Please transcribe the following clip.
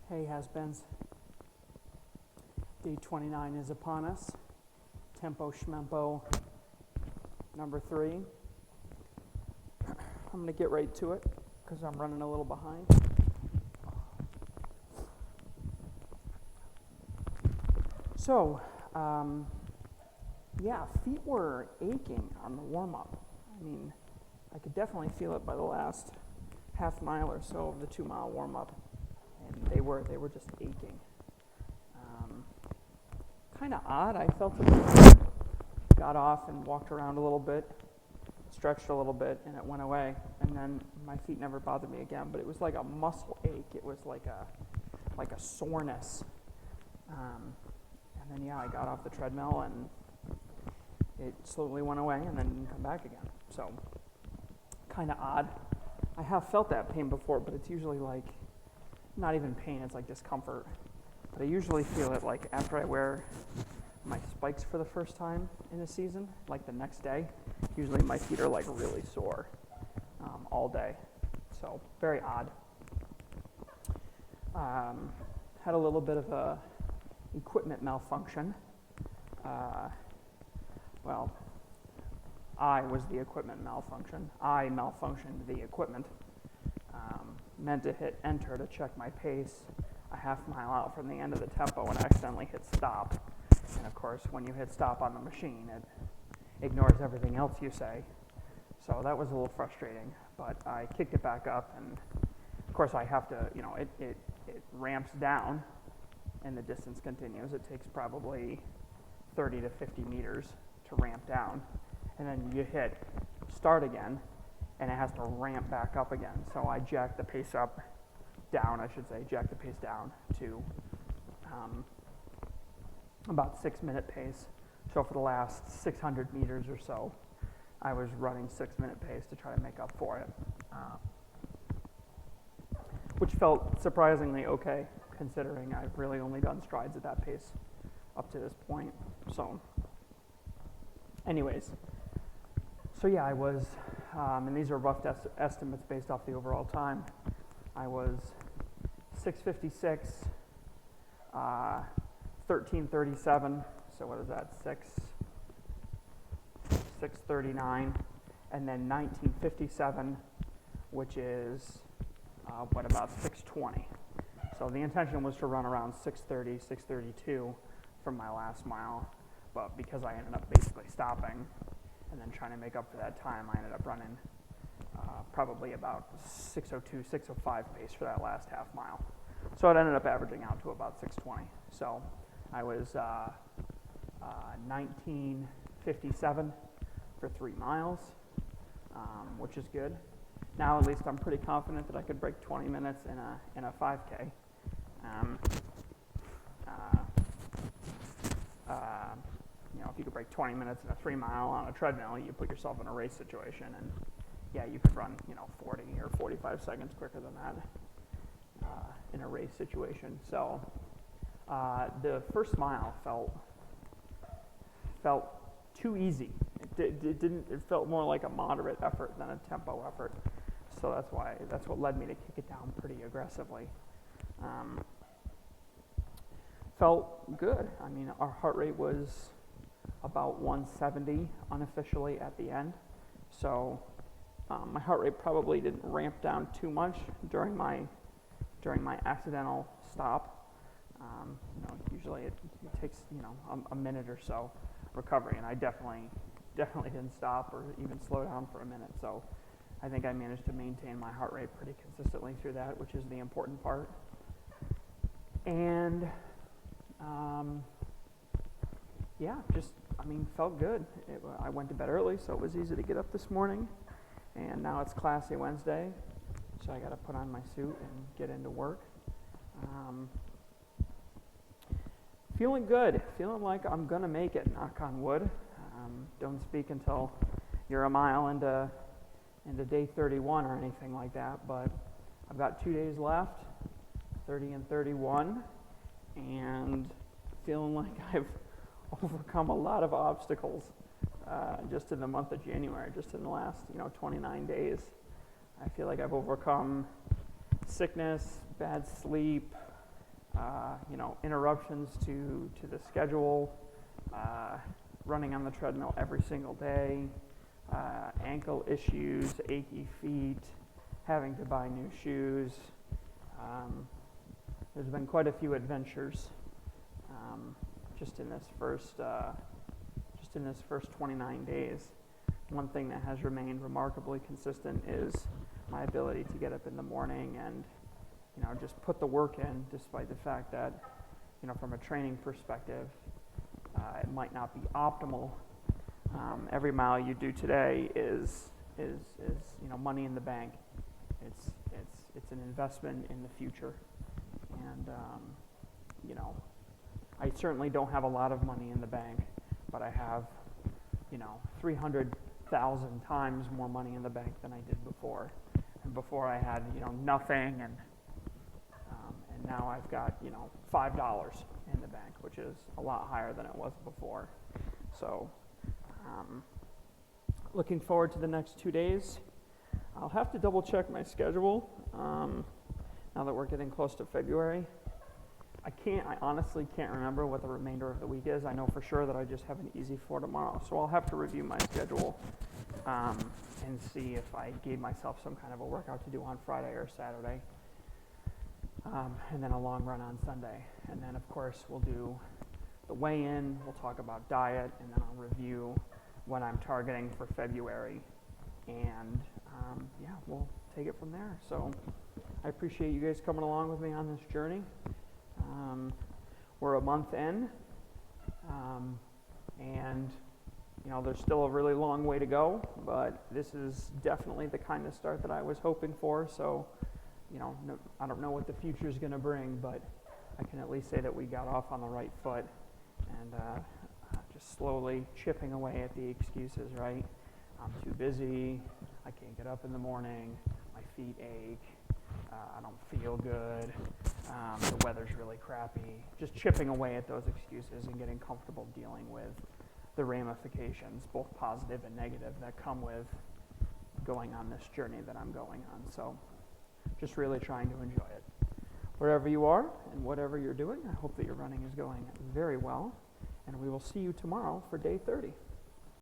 Hey, has-beens. Day 29 is upon us. Tempo Shmempo number 3. I'm going to get right to it because I'm running a little behind. So, feet were aching on the warm-up. I mean, I could definitely feel it by the last half mile or so of the 2-mile warm-up. And they were just aching. Kind of odd. I felt it. Got off and walked around a little bit, stretched a little bit, and it went away. And then my feet never bothered me again. But it was like a muscle ache. It was like a soreness. And then I got off the treadmill and it slowly went away and then didn't come back again. So kind of odd. I have felt that pain before, but it's usually like not even pain, it's like discomfort. But I usually feel it like after I wear my spikes for the first time in a season, like the next day. Usually my feet are like really sore all day. So very odd. Had a little bit of a equipment malfunction. I was the equipment malfunction. I malfunctioned the equipment. Meant to hit enter to check my pace a half mile out from the end of the tempo and accidentally hit stop. And of course, when you hit stop on the machine, it ignores everything else you say. So that was a little frustrating, but I kicked it back up, and of course I have to, it ramps down and the distance continues. It takes probably 30 to 50 meters to ramp down, and then you hit start again, and it has to ramp back up again. So I jacked the pace down to about 6-minute pace. So for the last 600 meters or so, I was running 6-minute pace to try to make up for it, which felt surprisingly okay, considering I've really only done strides at that pace up to this point. So anyways, I was, and these are rough estimates based off the overall time. I was 6:56, 13:37, so what is that, 6:39, and then 19:57, which is, about 6:20. So the intention was to run around 6:30, 6:32 from my last mile, but because I ended up basically stopping and then trying to make up for that time, I ended up running probably about 6:02, 6:05 pace for that last half mile. So it ended up averaging out to about 6:20. So I was 19:57 for 3 miles, which is good. Now at least I'm pretty confident that I could break 20 minutes in a 5K. If you could break 20 minutes in a 3-mile on a treadmill, you put yourself in a race situation, and you could run 40 or 45 seconds quicker than that in a race situation. So the first mile felt too easy. It felt more like a moderate effort than a tempo effort. So that's what led me to kick it down pretty aggressively. Felt good. I mean, our heart rate was about 170 unofficially at the end. So my heart rate probably didn't ramp down too much during my accidental stop. Usually it takes a minute or so recovery, and I definitely didn't stop or even slow down for a minute. So I think I managed to maintain my heart rate pretty consistently through that, which is the important part. And felt good. I went to bed early, so it was easy to get up this morning. And now it's Classy Wednesday, so I got to put on my suit and get into work. Feeling good. Feeling like I'm going to make it, knock on wood. Don't speak until you're a mile into day 31 or anything like that, but I've got 2 days left, 30 and 31, and feeling like I've overcome a lot of obstacles just in the month of January, just in the last 29 days. I feel like I've overcome sickness, bad sleep, interruptions to the schedule, running on the treadmill every single day, ankle issues, achy feet, having to buy new shoes. There's been quite a few adventures just in this first 29 days. One thing that has remained remarkably consistent is my ability to get up in the morning and just put the work in, despite the fact that from a training perspective it might not be optimal. Every mile you do today is money in the bank. It's an investment in the future, and I certainly don't have a lot of money in the bank, but I have 300,000 times more money in the bank than I did before. And before I had nothing, and now I've got $5 in the bank, which is a lot higher than it was before. So looking forward to the next 2 days. I'll have to double check my schedule now that we're getting close to February. I honestly can't remember what the remainder of the week is. I know for sure that I just have an easy 4 tomorrow, so I'll have to review my schedule and see if I gave myself some kind of a workout to do on Friday or Saturday, and then a long run on Sunday. And then, of course, we'll do the weigh-in, we'll talk about diet, and then I'll review what I'm targeting for February, and we'll take it from there. So I appreciate you guys coming along with me on this journey. We're a month in, and there's still a really long way to go, but this is definitely the kind of start that I was hoping for. So, I don't know what the future is going to bring, but I can at least say that we got off on the right foot, and just slowly chipping away at the excuses, right? I'm too busy, I can't get up in the morning, my feet ache, I don't feel good, the weather's really crappy. Just chipping away at those excuses and getting comfortable dealing with the ramifications, both positive and negative, that come with going on this journey that I'm going on. So just really trying to enjoy it. Wherever you are and whatever you're doing, I hope that your running is going very well, and we will see you tomorrow for day 30.